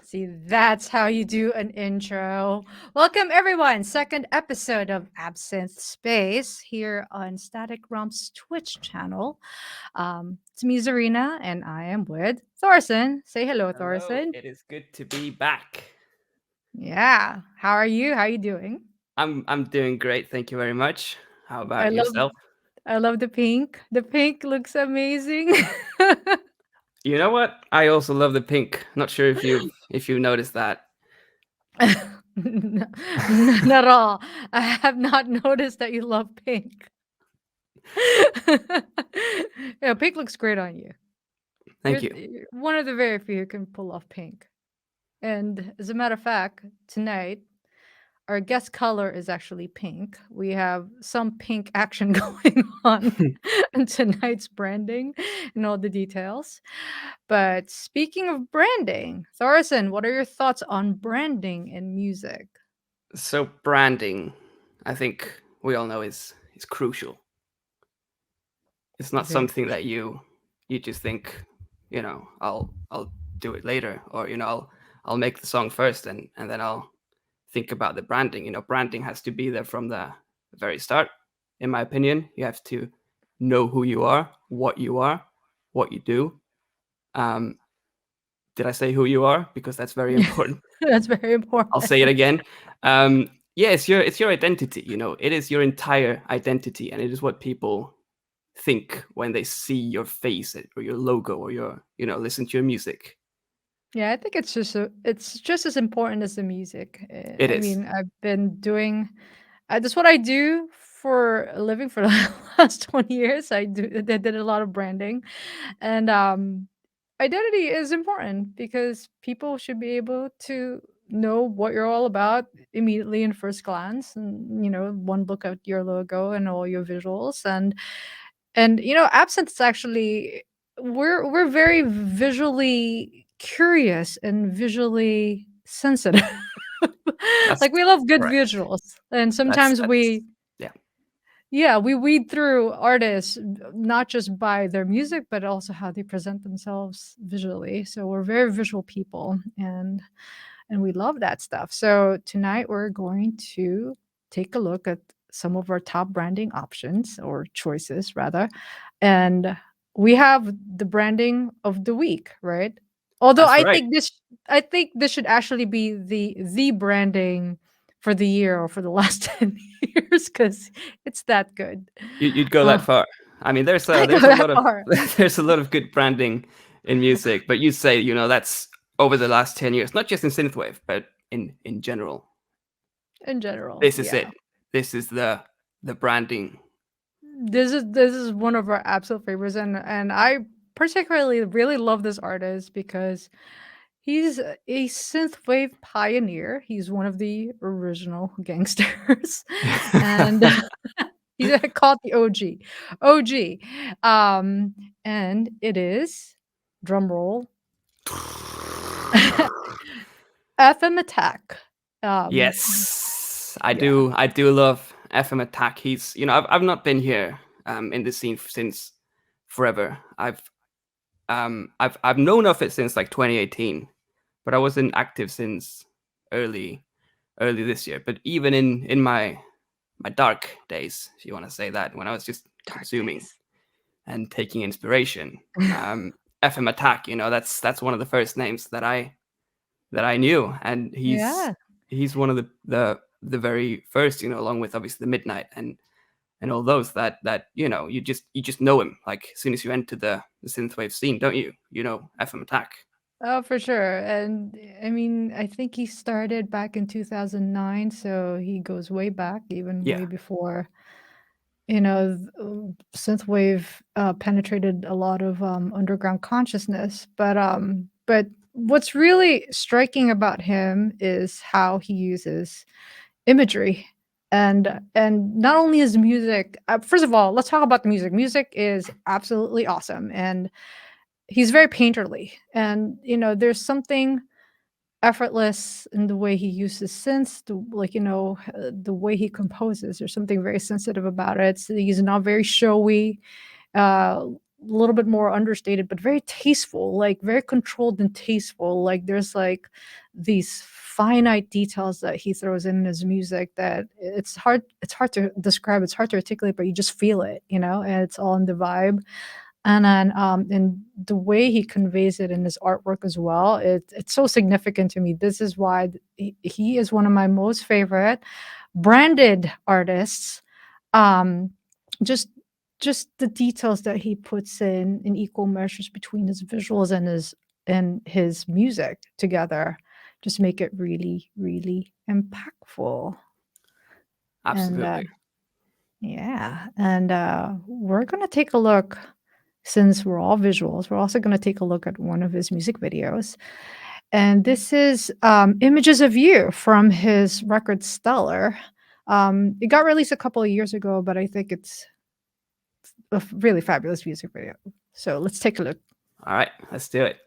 See, that's how you do an intro. Welcome, everyone. Second episode of Absynth Space here on Static Rump's Twitch channel. It's me, Zarina, and I am with Thorson. Say hello, Hello, Thorson. it is good to be back. Yeah. How are you? How are you doing? I'm doing great, thank you very much. How I about love yourself? I love the pink. The pink looks amazing. You know what? I also love the pink. Not sure if you noticed that. None at all. I have not noticed that you love pink. Yeah, pink looks great on you. Thank you. You're one of the very few who can pull off pink. And as a matter of fact, tonight our guest color is actually pink. We have some pink action going on in tonight's branding and all the details. But speaking of branding, Thorson, what are your thoughts on branding in music? So branding, I think we all know is crucial. It's not Very something that crucial. you just think, I'll do it later, or I'll make the song first and then I'll think about the branding. Branding has to be there from the very start. In my opinion, you have to know who you are, what you do. Um, did I say who you are? Because that's very important. That's very I'll say it important. again. Yeah, it's your identity. It is your entire identity, and it is what people think when they see your face or your logo or listen to your music. Yeah, I think it's just as important as the music. It I is. mean, I've been doing that's what I do for a living for the last 20 years. I did a lot of branding, and identity is important because people should be able to know what you're all about immediately in first glance, and one look at your logo and all your visuals. And Absinthe is actually, we're very visually curious and visually sensitive. That's Like, we love good correct. visuals, and That's sometimes that's yeah. we weed through artists, not just by their music, but also how they present themselves visually. So we're very visual people, and we love that stuff. So tonight we're going to take a look at some of our top branding options, or choices rather. And we have the branding of the week, right? Although That's right. I think this should actually be the branding for the year or for the last 10 years, cuz it's that good. You'd go that Uh, far. I mean, there's I a go there's a that lot of far there's a lot of good branding in music, but you say that's over the last 10 years, not just in synthwave, but in general. in general. This is Yeah. it. This is the branding. This is one of our absolute favorites, and I particularly really love this artist because he's a synthwave pioneer. He's one of the original gangsters, and he's called the OG. OG. Um, and it is, drum roll, FM Attack. Um, Yes, I yeah. do. I do love FM Attack. He's I've not been here in the scene since forever. I've known of it since like 2018, but I wasn't active since early early this year. But even in my dark days, if you want to say that, when I was just Dark consuming days. and taking inspiration, FM Attack, that's one of the first names that I knew, and Yeah. he's one of the very first, along with obviously the Midnight and all those that you just know him, like as soon as you enter the synthwave scene, don't you? FM Attack. Oh, for sure. And I mean, I think he started back in 2009, so he goes way back, even Yeah, way before, synthwave penetrated a lot of underground consciousness. But what's really striking about him is how he uses imagery. And not only his music, first of all, let's talk about the music. Music is absolutely awesome, and he's very painterly, and there's something effortless in the way he uses synths, the way he composes. There's something very sensitive about it. So he's not very showy. uh little bit more understated, but very tasteful, like very controlled and tasteful. Like there's like these finite details that he throws in his music that it's hard to describe, it's hard to articulate, but you just feel it, and it's all in the vibe. And the way he conveys it in his artwork as well, it's so significant to me. This is why he is one of my most favorite branded artists. Um, just just the details that he puts in equal measures between his visuals and his music together just make it really, really impactful. And Absolutely. yeah, and we're gonna take a look. Since we're all visuals, we're also gonna take a look at one of his music videos. And this is, Images of You from his record Stellar. It got released a couple of years ago, but I think it's a really fabulous music video. So let's take a look. All right, let's do it.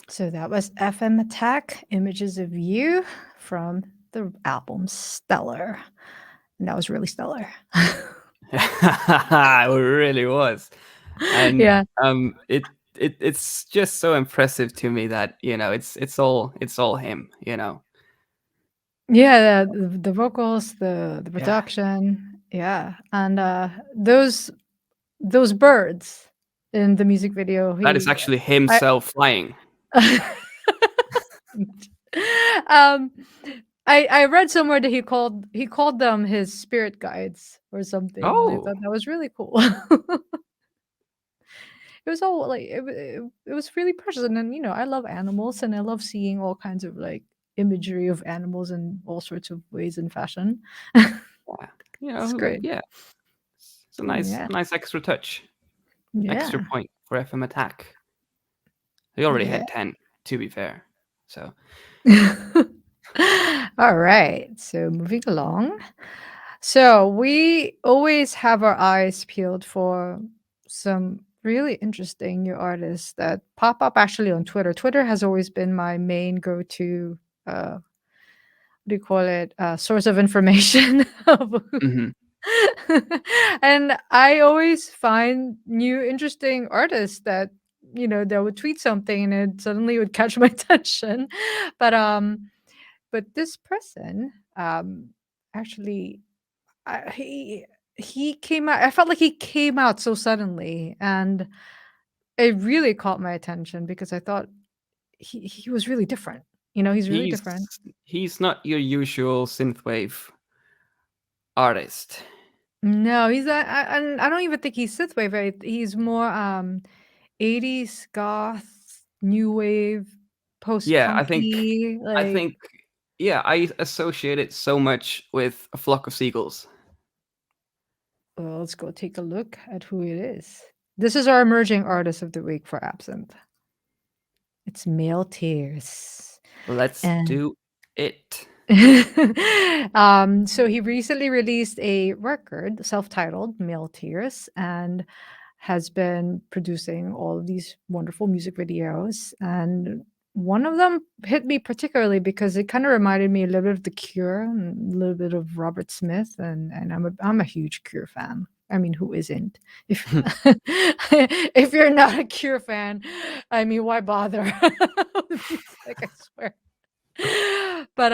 So that was FM Attack, Images of You from the album Stellar. And that was really stellar. It really was. And Yeah. it's just so impressive to me that, it's all him, you know. Yeah, the vocals, the Yeah. production, yeah, and those birds in the music video. That is actually I, himself flying. um, I read somewhere that he called them his spirit guides or something, and I Oh, thought that was really cool. It was all like it was really precious, and then I love animals, and I love seeing all kinds of like imagery of animals in all sorts of ways and fashion. yeah. It's great. Yeah. It's a nice Yeah. nice extra touch. Extra Yeah. point for FM Attack. He already Yeah. had 10, to be fair. So, All right. So moving along. So we always have our eyes peeled for some really interesting new artists that pop up actually on Twitter. Twitter has always been my main go-to what do you call it? Source of information of mhm. and I always find new interesting artists that they would tweet something and it suddenly would catch my attention. But this person actually I, he came out. I felt like he came out so suddenly, and it really caught my attention because I thought he was really different. He's really He's different. he's not your usual synthwave artist. No, and I don't even think he's synthwave. He's more 80s goth, new wave, Yeah, post-punky, I like, think yeah, I associate it so much with A Flock of Seagulls. well, let's go take a look at who it is. This is our emerging artist of the week for Absinthe. It's Male Tears. Let's And do it. so he recently released a record, self-titled Male Tears, and has been producing all of these wonderful music videos. And one of them hit me particularly because it kind of reminded me a little bit of The Cure and a little bit of Robert Smith, and I'm a huge Cure fan. I mean, who isn't? If if you're not a Cure fan, I mean, why bother? Like, I swear. But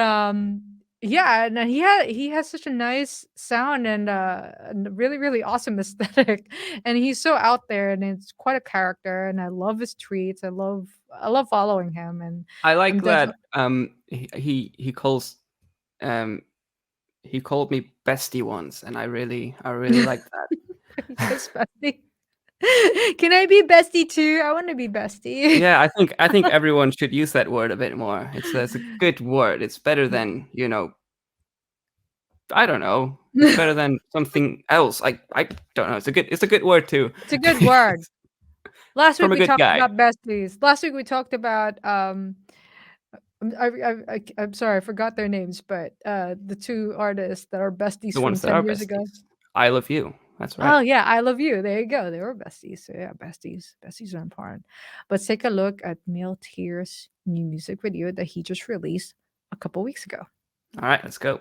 yeah, and he has such a nice sound and a really really awesome aesthetic, and he's so out there, and it's quite a character, and I love his tweets. I love following him, and I I'm like that definitely he calls um he called me bestie once, and I really like that. yes, bestie. Can I be bestie too? I want to be bestie. Yeah, I think everyone should use that word a bit more. It's a good word. It's better than, I don't know. It's better than something else. I don't know. It's a good word too. It's a good word. Last week From a we good talked guy. about besties. Last week we talked about I'm sorry, I forgot their names, but the two artists that are besties The from ones that 10 are years ago. besties. I love you. That's Oh right. yeah, I love you. There you go. They were besties. So yeah, besties. Besties are important. But take a look at Neil Tear's new music video that he just released a couple weeks ago. All right, let's go.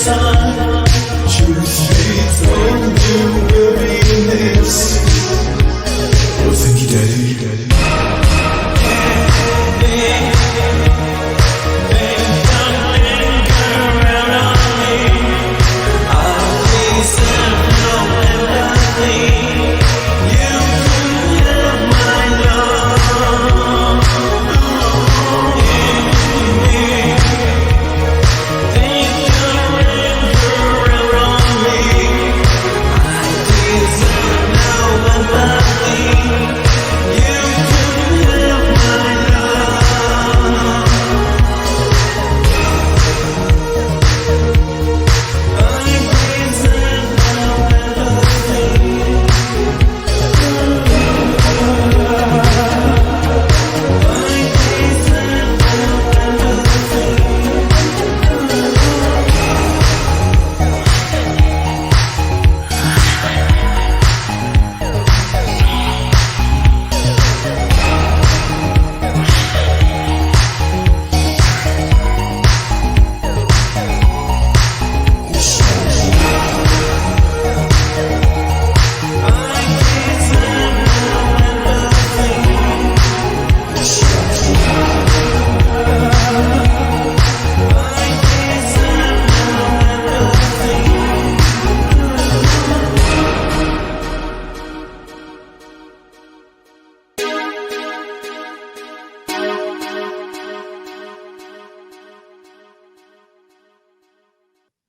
Truth be told, you will be missed. Oh, thank you, Daddy.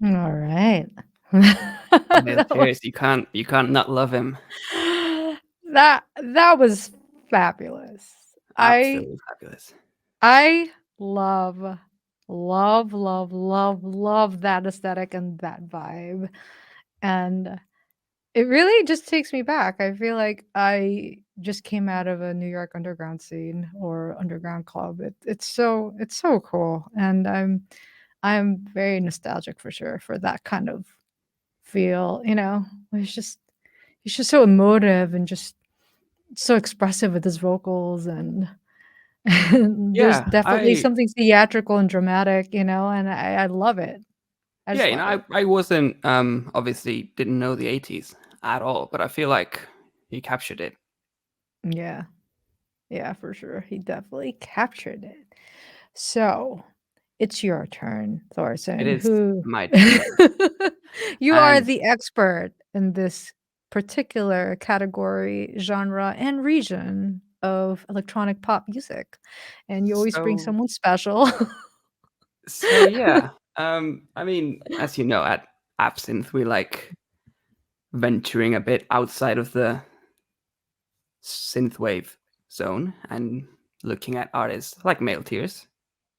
All right. Male That was Tears, you can't not love him. that was fabulous. I Absolutely fabulous. I love, love, love, love, love that aesthetic and that vibe, and it really just takes me back. I feel like I just came out of a New York underground scene or underground club. It's so cool, and I'm very nostalgic for sure for that kind of feel, you know? It's just he's just so emotive and just so expressive with his vocals and there's Yeah, definitely I something theatrical and dramatic, you know, and I love it. I yeah, just love it. I wasn't obviously didn't know the 80s at all, but I feel like he captured it. Yeah. Yeah, for sure. He definitely captured it. So, it's your turn, It Thorson, is who my turn. you are And the expert in this particular category, genre, and region of electronic pop music, and you always bring so someone special. yeah, I mean, as you know, at Absynth, we like venturing a bit outside of the synthwave zone and looking at artists like Male Tears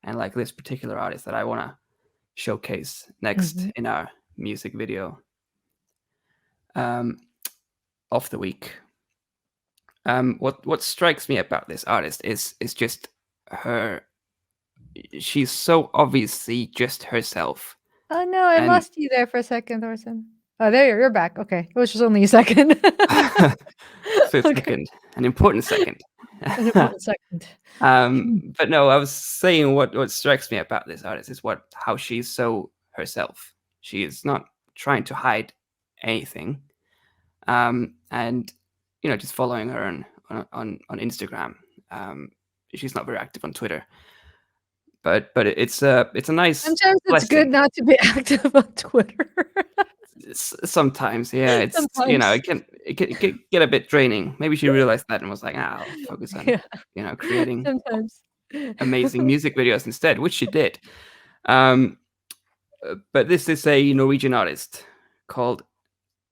and like this particular artist that I want to showcase next Mhm. in our music video um, of the week. What strikes me about this artist is just her. She's so obviously just herself, Oh, no, I and lost you there for a second, Thorson. Oh, there you're back. Okay. It was just only a second. for a Okay. second, an important second. An important second. But no, I was saying what strikes me about this artist is what how she's so herself. She is not trying to hide anything, and just following her on Instagram. Um, she's not very active on Twitter, but it's a nice Sometimes it's good blessing. not to be active on Twitter. Sometimes, yeah, it's Sometimes. it can get a bit draining. Maybe she realized that and was like, I'll focus on Yeah. creating Sometimes. amazing music videos instead, which she did. Um, but this is a Norwegian artist called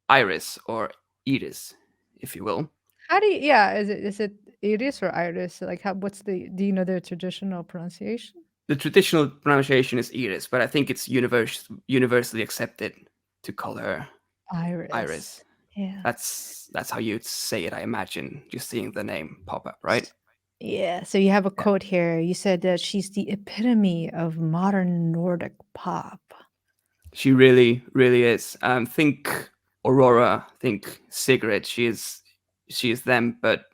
Iris or Iris, if you will. How do you yeah, is it Iris or Iris? Like, how what's the do you know their traditional pronunciation? The traditional pronunciation is Iris, but I think it's universally accepted to call her Iris. Iris. Yeah. That's how you'd say it, I imagine, just seeing the name pop up, right? Yeah, so you have a Yeah. quote here. You said that she's the epitome of modern Nordic pop. She really, really is. Think Aurora, think Sigrid. She is them, but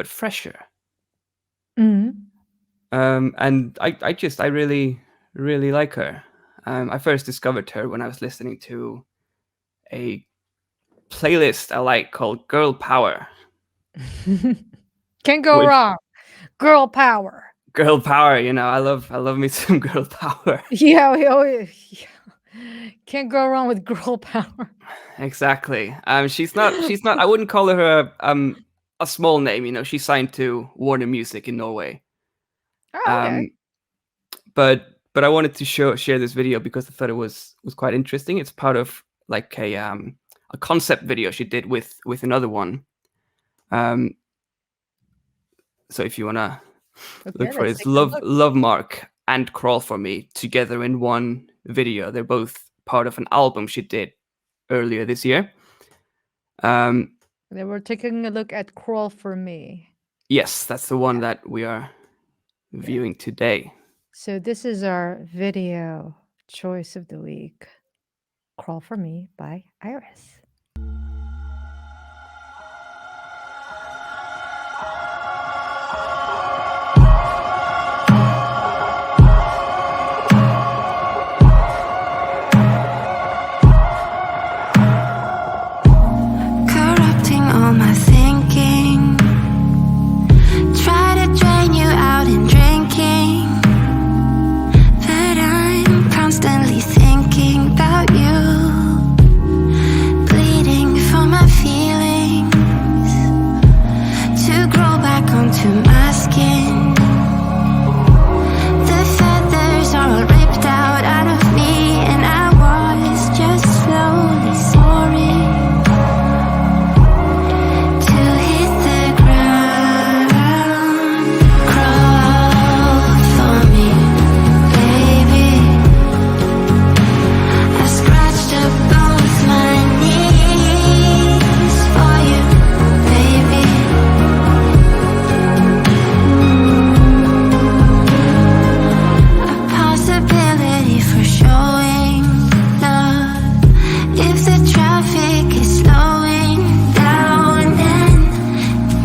fresher. Mhm. And I really, really like her. I first discovered her when I was listening to a playlist I like called Girl Power. Can't go Which wrong. Girl power. Girl Power, I love me some Girl Power. Yeah, yeah. Can't go wrong with girl power. Exactly. She's not. I wouldn't call her a small name. She's signed to Warner Music in Norway. Oh, okay. Um, but I wanted to share this video because I thought it was quite interesting. It's part of like a concept video she did with another one. So if you wanna look Okay, for it, let's it's take a look. Love Mark and Crawl for Me together in one video. They're both part of an album she did earlier this year. Then we're taking a look at Crawl for Me. Yes, that's the one that we are viewing today. So this is our video choice of the week. Crawl for Me by Iris. Corrupting all my thinking. Try to drain you out in drinking. But I'm constantly thinking about you. Bleeding for my feelings to grow back onto my skin. The feathers are all ripped out of me, and I was just slowly soaring to hit the ground. Crawl for me, baby. I scratched up both my knees for you, baby. A possibility for showing love. If the traffic is slowing down, then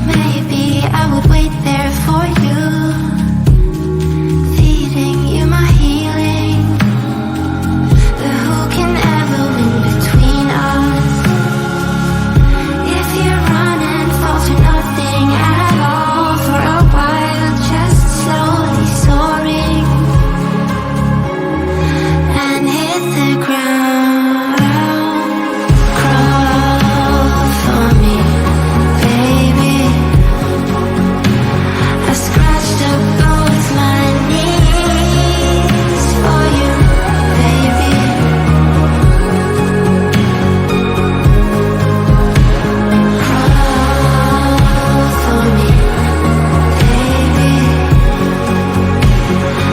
maybe I would wait there for you, feeding you my healing. But who can ever win between us? If you run and fall to nothing at all for a while, just slowly soaring and hit the ground. Crawl for me, baby. I scratched up both my knees for you, baby. Crawl for me, baby.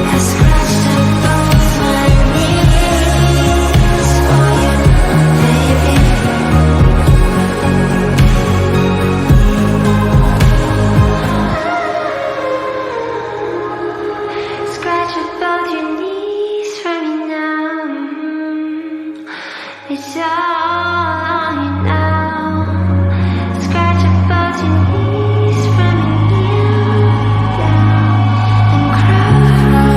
I scratched up both my knees for you, baby. Scratch up both your knees for me now. It's all on you now. Scratch up both your knees for me, kneel down and cry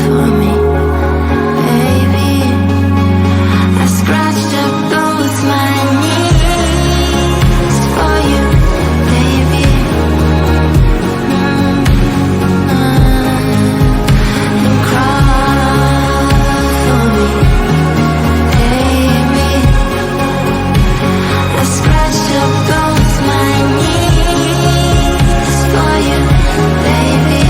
for me, baby. I scratched up both my knees for you, baby. And cry for me, baby. I scratched up both my knees for you, baby.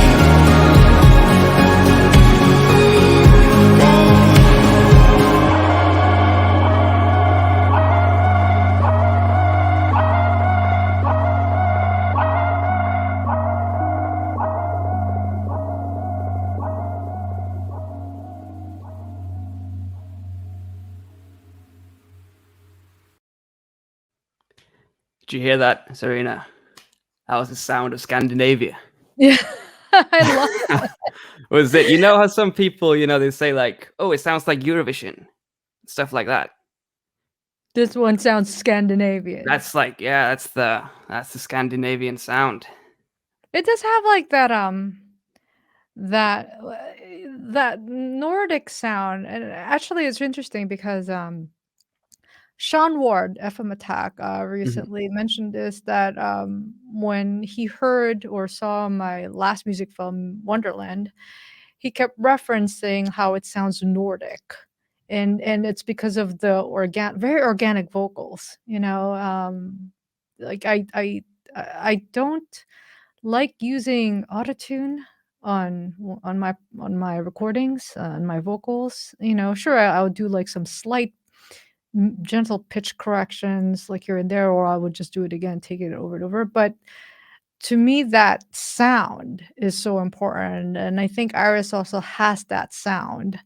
Did you hear that, Serena? That was the sound of Scandinavia. Yeah. I love it. Was it? You know how some people, they say like, "Oh, it sounds like Eurovision," stuff like that. This one sounds Scandinavian. That's like, yeah, that's the Scandinavian sound. It does have like that that Nordic sound. And actually, it's interesting because Sean Ward, FM Attack, Mhm. recently mentioned this that when he heard or saw my last music film, Wonderland, he kept referencing how it sounds Nordic. And it's because of the very organic vocals, like I don't like using autotune on my recordings, on my vocals. Sure, I'll do like some slight gentle pitch corrections like here and there, or I would just do it again, take it over and over. But to me, that sound is so important. And I think Iris also has that sound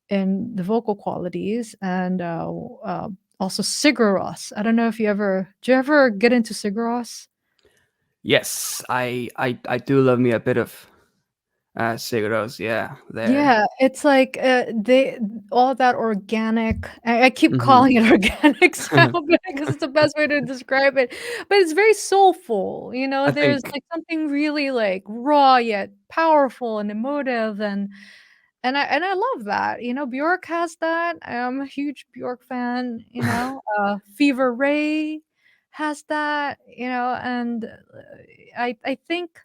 in the vocal qualities. And also Sigur Rós. I don't know if do you ever get into Sigur Rós? Yes, I do love me a bit of Sigurdos. Yeah, there. Yeah, it's like, they all that organic. I keep Hmm. calling it organic sound because it's the best way to describe it, but it's very soulful, I there's, think like, something really, like, raw yet powerful and emotive, and I love that, Bjork has that. I'm a huge Bjork fan, Fever Ray has that, and, I think,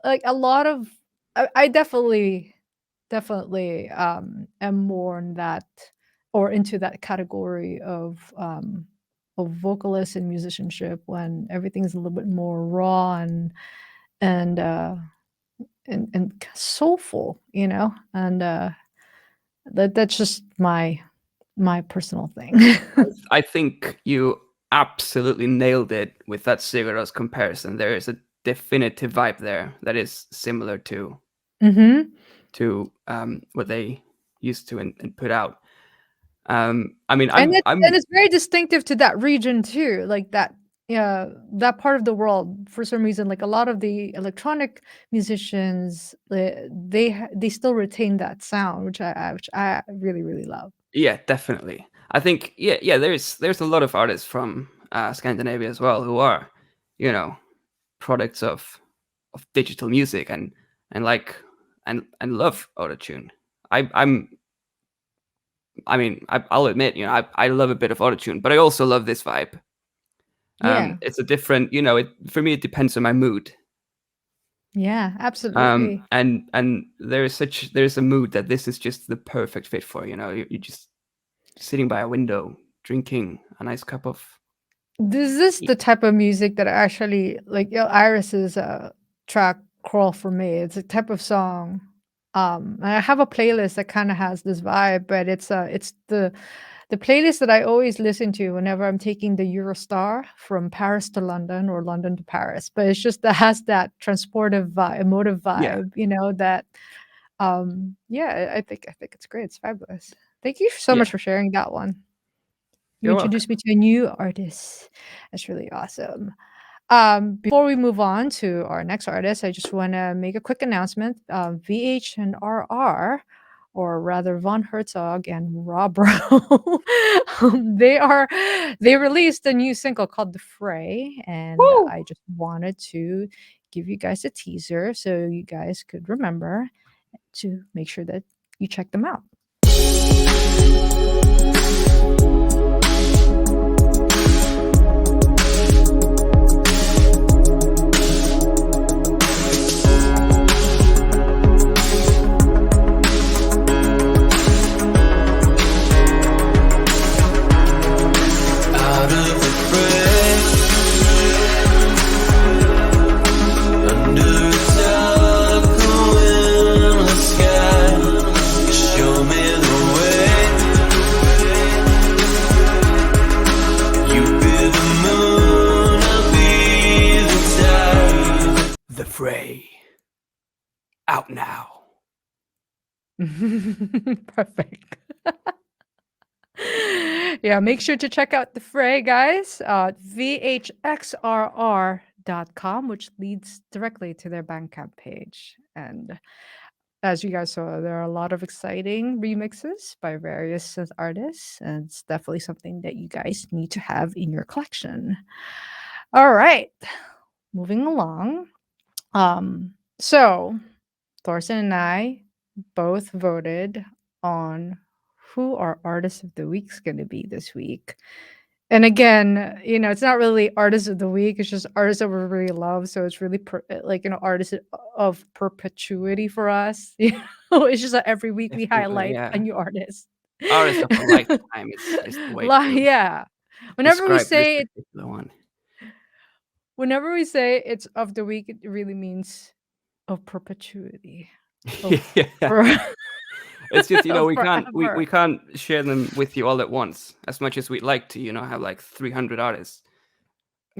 like, a lot of I definitely, am more in that or into that category of vocalist and musicianship when everything's a little bit more raw and, uh, and soulful, and, that's just my personal thing. I think you absolutely nailed it with that Sigurdos comparison. There is a definitive vibe there that is similar Mhm. to what they used to and put out. I mean, And I'm it's very distinctive to that region too, like that, yeah, that part of the world for some reason, like a lot of the electronic musicians, they still retain that sound, which I really, really love. yeah, definitely. I think yeah. There's a lot of artists from Scandinavia as well who are, you know, products of digital music and like and love autotune. I'm I mean I'll admit, I love a bit of autotune, but I also love this vibe. Yeah. It's a different, it for me it depends on my mood. Yeah, absolutely. And there's a mood that this is just the perfect fit for. You're just sitting by a window drinking a nice cup of This is tea. the type of music that I actually like. Iris's track "Crawl" for me. It's a type of song. I have a playlist that kind of has this vibe, but it's the playlist that I always listen to whenever I'm taking the Eurostar from Paris to London or London to Paris. But it's just that has that transportive vibe, emotive Yeah, vibe. That yeah, I think it's great. It's fabulous. Thank you so yeah. much for sharing that one. You You're welcome. introduced me to a new artist. That's really awesome. Before we move on to our next artist, I just want to make a quick announcement. VH and RR, or rather Von Herzog and Robro, they released a new single called "The Fray," and Woo! I just wanted to give you guys a teaser so you guys could remember to make sure that you check them out. Out of the fray, under a dark windless sky, show me the way. You be the moon, I'll be the tide. The Fray. Out now. Perfect. Yeah, make sure to check out The Fray, guys. VHXRR.com, which leads directly to their Bandcamp page. And as you guys saw, there are a lot of exciting remixes by various artists, and it's definitely something that you guys need to have in your collection. All right, moving along. So Thorson and I both voted on who our artist of the week's going to be this week. And again, it's not really artist of the week. It's just artists that we really love. So it's really like, artist of perpetuity for us. It's just that every week we Definitely, highlight a yeah. new artist. Artist of a lifetime is the way to Yeah. Whenever we describe this say particular one. whenever we say it's of the week, it really means of perpetuity. Of Yeah. for It's just, of we forever. can't share them with you all at once as much as we'd like to, have like 300 artists.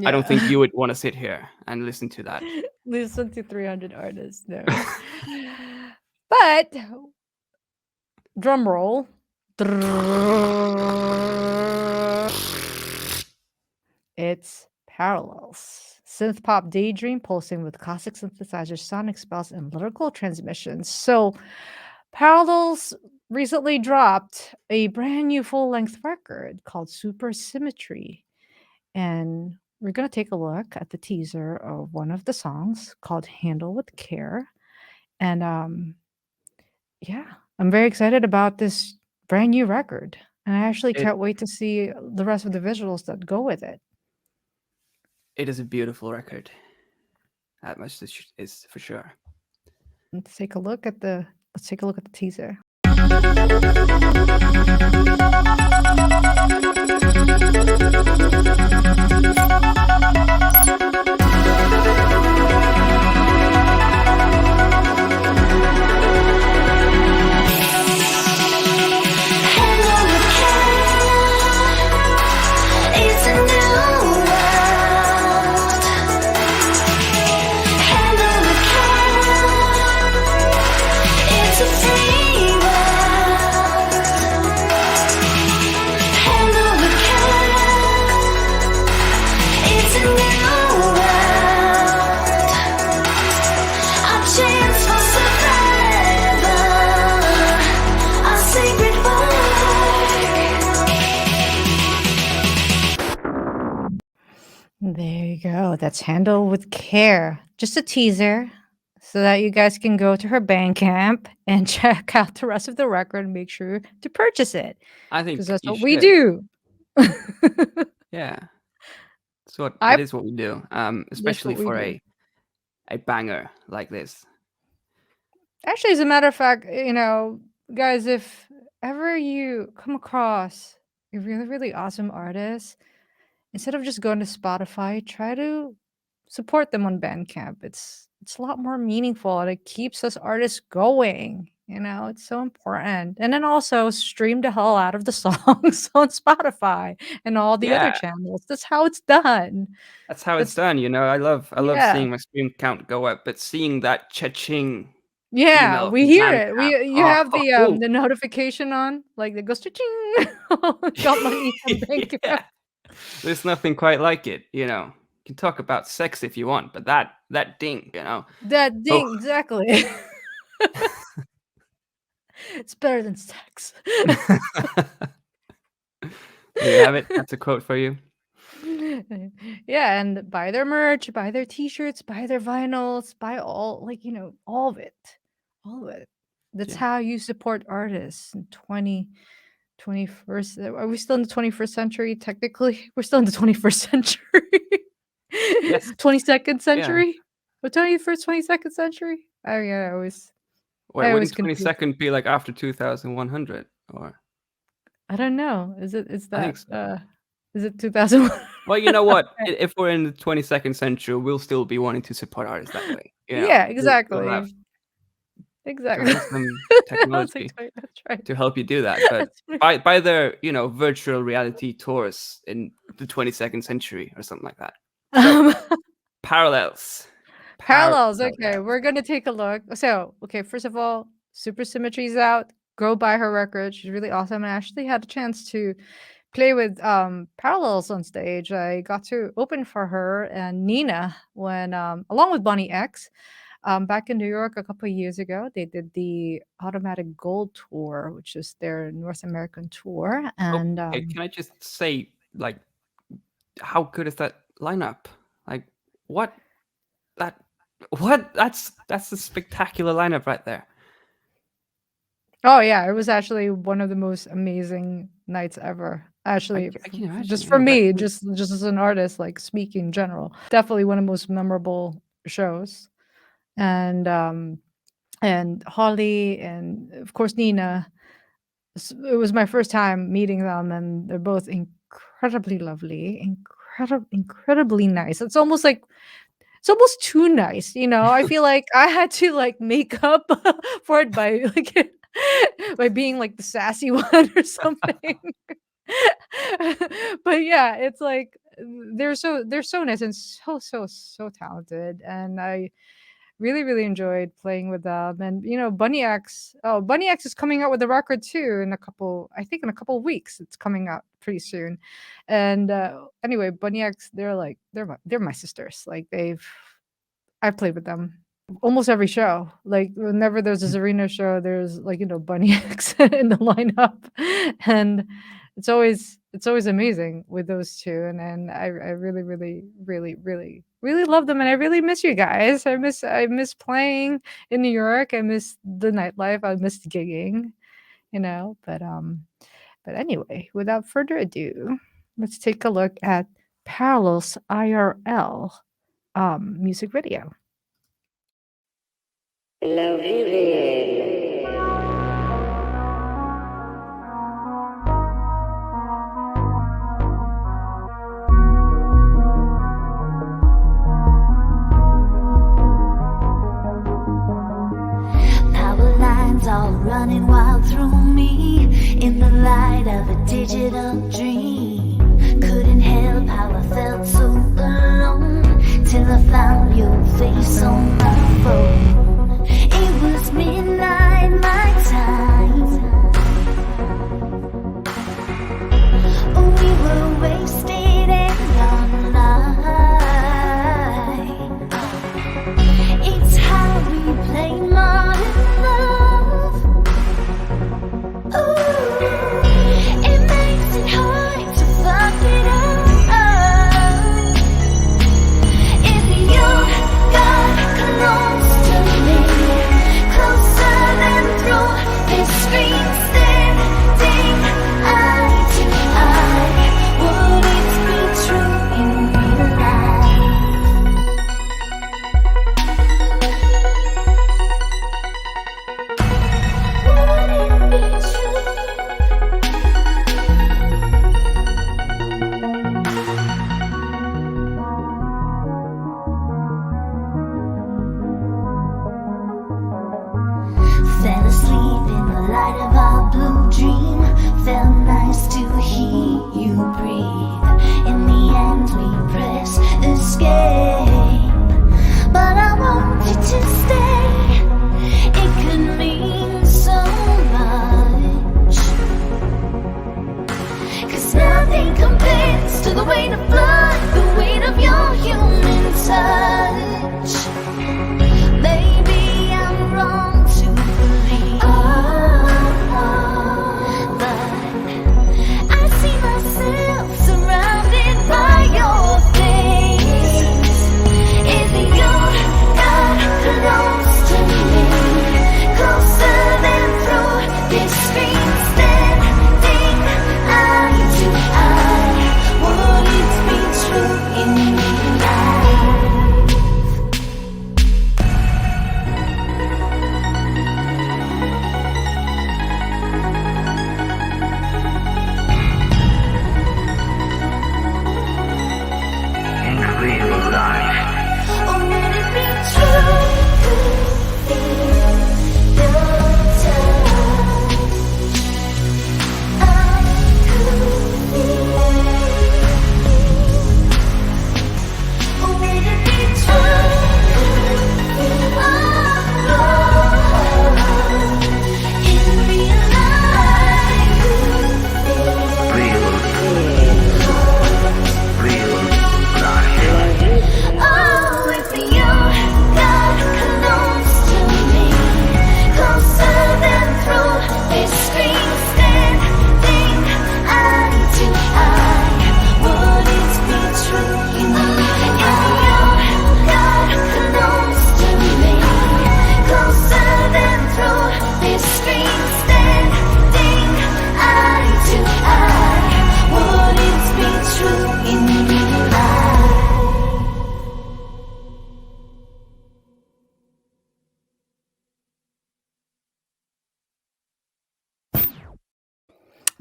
I don't think Yeah. you would want to sit here and listen to that. Listen to 300 artists, no. But drum roll. It's Parallels. Synth pop daydream pulsing with classic synthesizers, sonic spells, and lyrical transmissions. So, Parallels recently dropped a brand new full length record called Super Symmetry. And we're going to take a look at the teaser of one of the songs called Handle with Care. And yeah, I'm very excited about this brand new record. And I actually It can't wait to see the rest of the visuals that go with it. it is a beautiful record. That much is for sure. Let's take a look at the teaser. It's a new world. Handle with care. It's a free world. Handle with care. It's a new world. Our chance for survival. Our sacred work. There you go. That's Handle with Care. Just a teaser so that you guys can go to her Bandcamp and check out the rest of the record and make sure to purchase it I because think that's you what we should. do. Yeah. It I is what we do. That's Especially what we for do. a banger like this. Actually, as a matter of fact, guys, if ever you come across a really, really awesome artist, instead of just going to Spotify, try to support them on Bandcamp. It's a lot more meaningful and it keeps us artists going. It's so important. And then also stream the hell out of the songs on Spotify and all the other Yeah, channels. That's how it's done. that's how it's That's done. I love yeah. seeing my stream count go up, but seeing that cha-ching Yeah, email we from hear it. Bandcamp. You have Oh, the notification on, like it goes ching. Got money from Bandcamp. yeah. There's nothing quite like it. You can talk about sex if you want, but that ding, That oh, ding, exactly. It's better than sex. there you have it. That's a quote for you. Yeah, and buy their merch, buy their t-shirts, buy their vinyls, buy all all of it. All of it. That's Yeah. how you support artists in 21st. Are we still in the 21st century? Technically, we're still in the 21st century. Yes. 22nd Yeah. century? Or 21st, 22nd century? I always Wait, I always wouldn't confuse. 22nd be like after 2100 or? I don't know. Is I think so. Is it 2001? Well, you know what? If we're in the 22nd century, we'll still be wanting to support artists that way. Yeah, We'll exactly. have Exactly. some I was like, technology that's right. to help you do that. But That's right. by their virtual reality tours in the 22nd century or something like that. So parallels. Parallels. Okay, we're gonna take a look. So, okay, first of all, Super Symmetry's out. Go buy her record. She's really awesome. And I actually had a chance to play with Parallels on stage. I got to open for her and Nina when along with Bonnie X. Back in New York a couple of years ago, they did the Automatic Gold tour, which is their North American tour. And Okay, can I just say, like, how good is that lineup? Like, what that What? That's a spectacular lineup right there. Oh yeah, it was actually one of the most amazing nights ever. Actually, I can imagine. just you for know, me, that- just as an artist, like speaking in general, definitely one of the most memorable shows. And Holly and of course Nina. It was my first time meeting them, and they're both incredibly lovely, incredibly nice. It's almost too nice, you know? I feel like I had to, like, make up for it by, like, by being, like, the sassy one or something. But, yeah, it's like, they're so nice and so talented, and I really, really enjoyed playing with them, and, Bunny X is coming out with a record too in a couple I think in a couple of weeks, it's coming out pretty soon, and, anyway, Bunny X, they're my sisters, like, I've played with them almost every show. Like whenever there's a Zarina show, there's like, Bunny X in the lineup. And it's always amazing with those two. And I really, really, really, really, really love them. And I really miss you guys. I miss playing in New York. I miss the nightlife. I miss gigging, but anyway, without further ado, let's take a look at Parallels IRL music video. Power lines all running wild through me in the light of a digital dream. Couldn't help how I felt so alone till I found your face on my phone. It was midnight my time. We were wasted and online. It's how we play modern love. Ooh, it makes it hard to fuck it up. If you got close to me, closer than through this screen, standing eye to eye, would it be true in real life? Would it be true? Fell asleep in the light of our blue dream. Felt nice to hear you breathe. In the end, we press escape. But I want you to stay. It could mean so much. 'Cause nothing compares to the weight of blood, the weight of your human touch. Maybe I'm wrong to believe, but I see myself surrounded by your face. If you got close to me, closer than through this screen, standing eye to eye, would it be true in real life?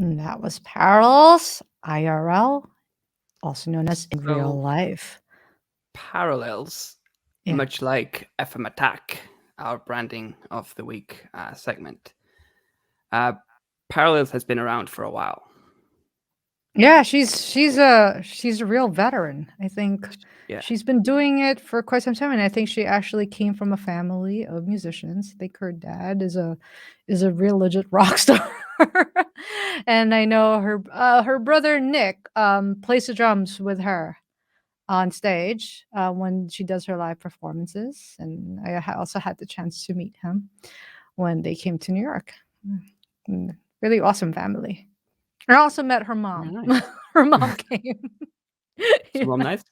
And that was Parallels IRL, also known as in real So life. Parallels, Yeah. much like FM Attack, our branding of the week segment. Parallels has been around for a while. Yeah, she's a real veteran. I think Yeah. she's been doing it for quite some time, and I think she actually came from a family of musicians. I think her dad is a real legit rock star. And I know her brother Nick plays the drums with her on stage when she does her live performances, and also had the chance to meet him when they came to New York. Really awesome family. I also met her Very mom. nice. Her mom came. Is Yeah. mom nice?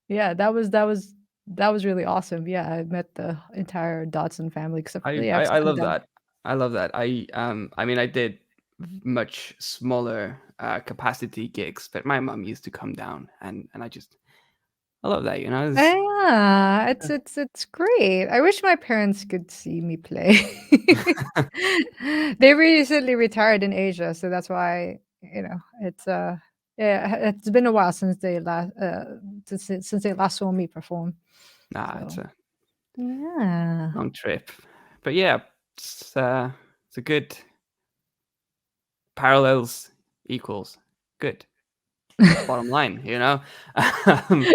Yeah, that was really awesome. Yeah, I met the entire Dodson family except for I, the I, ex I and love them. that. I love that. I mean I did much smaller capacity gigs, but my mom used to come down and I love that, you know. Yeah, it's great. I wish my parents could see me play. They recently retired in Asia, so that's why, it's yeah, it's been a while since they last saw me perform. Nah, it's So, a yeah. long trip. But yeah, it's a good parallels equals good. Bottom line, you know. Um,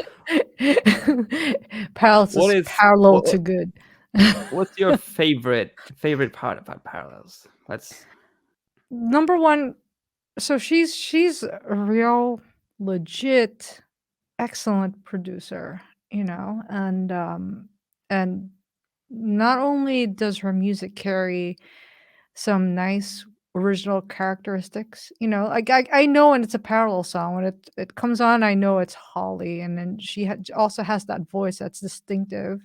what is Parallel to what good. what's your favorite part about parallels? Let's Number 1, so she's a real legit excellent producer, and not only does her music carry some nice original characteristics, like I know when it's a parallel song, when it comes on, I know it's Holly, and then she also has that voice that's distinctive.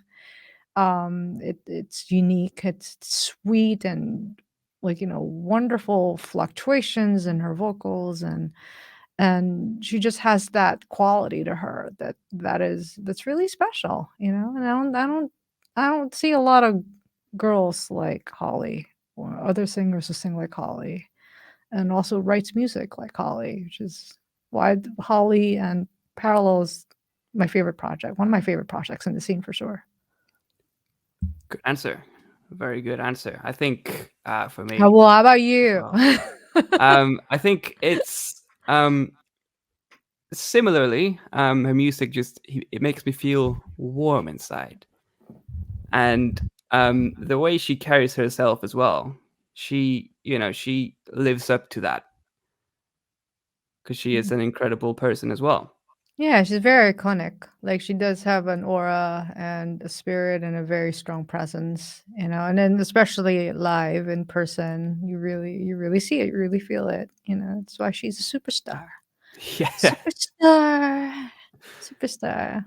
It's unique, it's sweet, and like, wonderful fluctuations in her vocals, and she just has that quality to her that's really special, and I don't see a lot of girls like Holly or other singers who sing like Holly and also writes music like Holly, which is why Holly and Parallels my favorite project, one of my favorite projects in the scene for sure. good answer. Very good answer. I think for How me well, how about as you? well. I think it's similarly, her music just it makes me feel warm inside, and the way she carries herself as well. She lives up to that because she is an incredible person as well. Yeah, she's very iconic. Like, she does have an aura and a spirit and a very strong presence, and then especially live in person, you really see it, you really feel it, That's why she's a superstar. Yeah, Superstar. Superstar.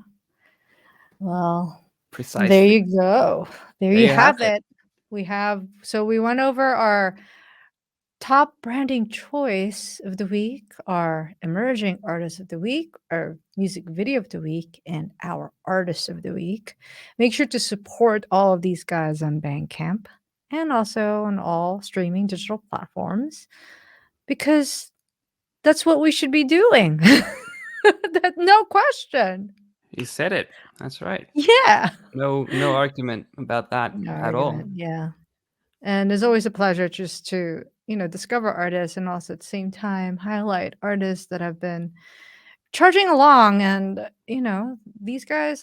Well, there precisely. you go. There There you you have have it. it. We went over our top branding choice of the week, our emerging artist of the week, our music video of the week, and our artist of the week. Make sure to support all of these guys on Bandcamp and also on all streaming digital platforms because that's what we should be doing. No question. You said it. That's right. Yeah. No argument about that No at all. argument. Yeah. And it's always a pleasure just to, discover artists and also at the same time highlight artists that have been charging along. And, a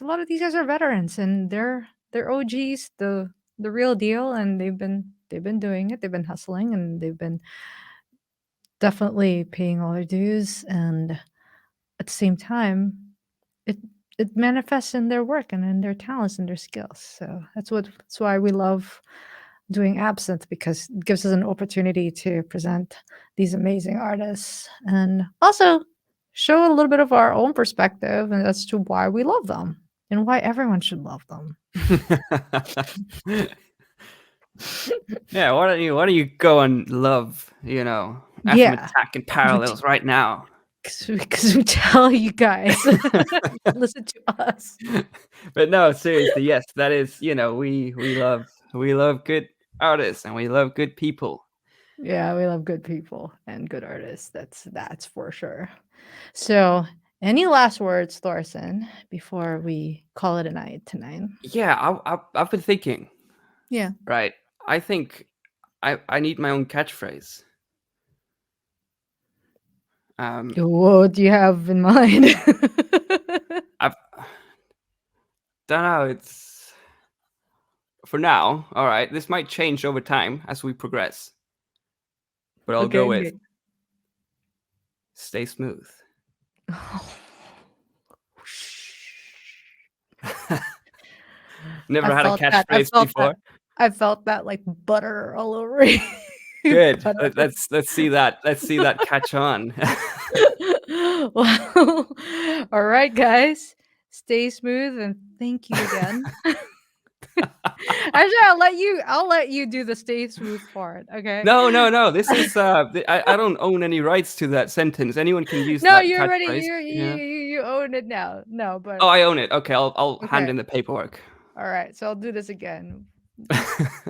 lot of these guys are veterans and they're OGs, the real deal. And they've been doing it. They've been hustling and they've been definitely paying all their dues. And at the same time, it it manifests in their work and in their talents and their skills. So that's why we love doing Absinthe because it gives us an opportunity to present these amazing artists and also show a little bit of our own perspective and as to why we love them and why everyone should love them. Yeah, why don't you go and love, FM Yeah, Attack and Parallels right now. because we tell you guys, listen to us. But no, seriously, yes, that is, we love good artists and we love good people. Yeah, we love good people and good artists. That's for sure. So, any last words, Thorson, before we call it a night tonight? Yeah, I've been thinking. Yeah. Right, I think I need my own catchphrase. What do you have in mind? I've don't know. It's for now. All right, this might change over time as we progress, but I'll go Okay, with okay. stay smooth. I Never had a felt that. I catchphrase felt that. before. I felt that like butter all over you. Good. Butter. Let's see that. Let's see that catch on. Well, all right, guys. Stay smooth and thank you again. Actually, I'll let you do the stay smooth part, okay? No. This is I don't own any rights to that sentence. Anyone can use No, that you already catchphrase. Yeah. you own it now. No, but Oh, I own it. Okay, I'll hand okay. in the paperwork. All right, so I'll do this again.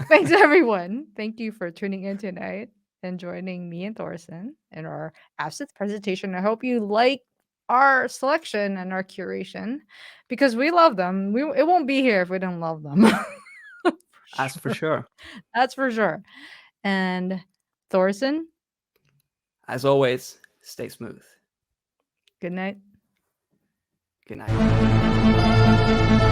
Thanks, everyone. Thank you for tuning in tonight and joining me and Thorson in our Absynth presentation. I hope you like our selection and our curation because we love them. It won't be here if we don't love them. For As for sure. sure. That's for sure. And Thorson, As always, stay smooth. good night. Good night.